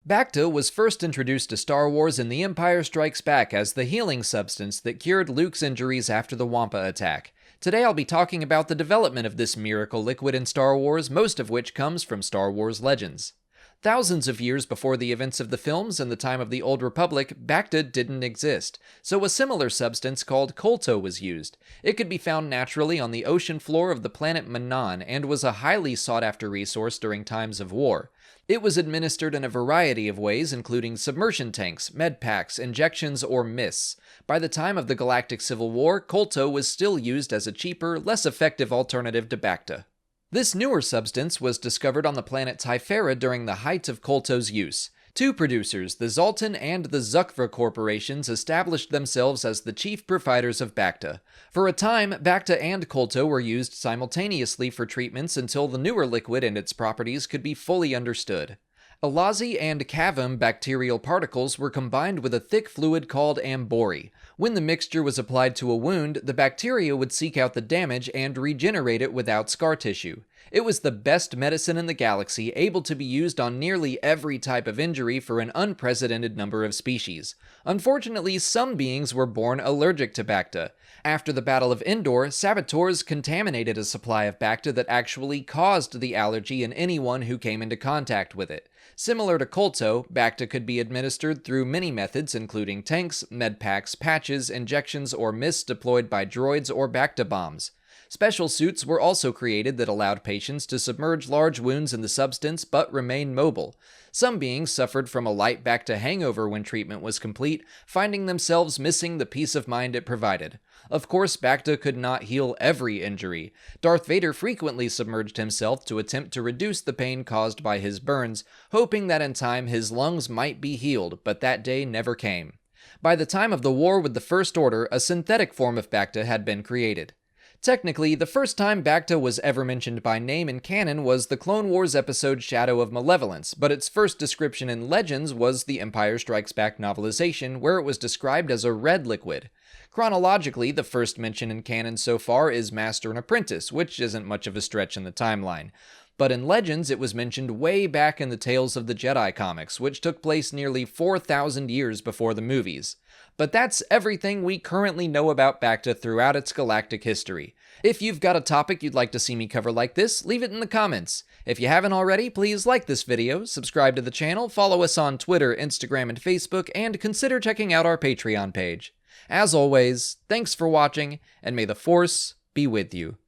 Bacta was first introduced to Star Wars in The Empire Strikes Back as the healing substance that cured Luke's injuries after the Wampa attack. Today I'll be talking about the development of this miracle liquid in Star Wars, most of which comes from Star Wars Legends. Thousands of years before the events of the films and the time of the Old Republic, Bacta didn't exist, so a similar substance called colto was used. It could be found naturally on the ocean floor of the planet Manan and was a highly sought-after resource during times of war. It was administered in a variety of ways, including submersion tanks, med packs, injections, or mists. By the time of the Galactic Civil War, colto was still used as a cheaper, less effective alternative to Bacta. This newer substance was discovered on the planet Typhera during the height of colto's use. Two producers, the Zoltan and the Zukva corporations, established themselves as the chief providers of Bacta. For a time, Bacta and colto were used simultaneously for treatments until the newer liquid and its properties could be fully understood. Alazi and cavum bacterial particles were combined with a thick fluid called ambori. When the mixture was applied to a wound, the bacteria would seek out the damage and regenerate it without scar tissue. It was the best medicine in the galaxy, able to be used on nearly every type of injury for an unprecedented number of species. Unfortunately, some beings were born allergic to Bacta. After the Battle of Endor, saboteurs contaminated a supply of Bacta that actually caused the allergy in anyone who came into contact with it. Similar to colto, Bacta could be administered through many methods, including tanks, medpacks, patches, injections, or mists deployed by droids or Bacta bombs. Special suits were also created that allowed patients to submerge large wounds in the substance but remain mobile. Some beings suffered from a light Bacta hangover when treatment was complete, finding themselves missing the peace of mind it provided. Of course, Bacta could not heal every injury. Darth Vader frequently submerged himself to attempt to reduce the pain caused by his burns, hoping that in time his lungs might be healed, but that day never came. By the time of the war with the First Order, a synthetic form of Bacta had been created. Technically, the first time Bacta was ever mentioned by name in canon was the Clone Wars episode Shadow of Malevolence, but its first description in Legends was the Empire Strikes Back novelization, where it was described as a red liquid. Chronologically, the first mention in canon so far is Master and Apprentice, which isn't much of a stretch in the timeline. But in Legends, it was mentioned way back in the Tales of the Jedi comics, which took place nearly 4,000 years before the movies. But that's everything we currently know about Bacta throughout its galactic history. If you've got a topic you'd like to see me cover like this, leave it in the comments. If you haven't already, please like this video, subscribe to the channel, follow us on Twitter, Instagram, and Facebook, and consider checking out our Patreon page. As always, thanks for watching, and may the Force be with you.